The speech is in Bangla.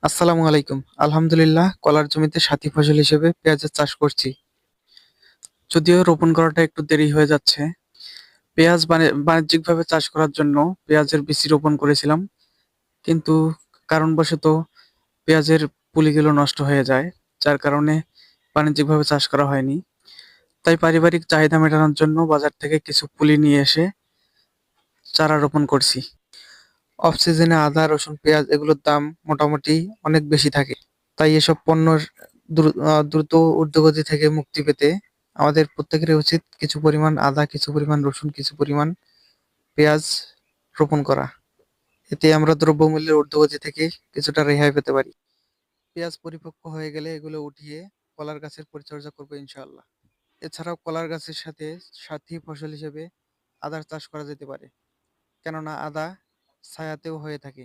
আসসালামু আলাইকুম। আলহামদুলিল্লাহ, কলার জমিতে সাথী ফসল হিসেবে পেঁয়াজের চাষ করছি। যদিও রোপণ করাটা একটু দেরি হয়ে যাচ্ছে। পেঁয়াজ বাণিজ্যিকভাবে চাষ করার জন্য পেঁয়াজের বীজ রোপণ করেছিলাম, কিন্তু কারণবশত পেঁয়াজের পুলিগুলো নষ্ট হয়ে যায়, যার কারণে বাণিজ্যিকভাবে চাষ করা হয়নি। তাই পারিবারিক চাহিদা মেটানোর জন্য বাজার থেকে কিছু পুলি নিয়ে এসে চারা রোপণ করছি। অফ সিজনে আদা, রসুন, পেঁয়াজ এগুলোর দাম মোটামুটি অনেক বেশি থাকে। তাই এসব পণ্যের দ্রুত ঊর্ধ্বগতি থেকে মুক্তি পেতে আমাদের প্রত্যেকেরই উচিত কিছু পরিমাণ আদা, কিছু পরিমাণ রসুন, কিছু পরিমাণ পেঁয়াজ রোপণ করা। এতে আমরা দ্রব্যমূল্যের ঊর্ধ্বগতি থেকে কিছুটা রেহাই পেতে পারি। পেঁয়াজ পরিপক্ক হয়ে গেলে এগুলো উঠিয়ে কলার গাছের পরিচর্যা করবো ইনশাআল্লাহ। এছাড়াও কলার গাছের সাথে সাথী ফসল হিসেবে আদার চাষ করা যেতে পারে, কেননা আদা ছায়াতেও হয়ে থাকে।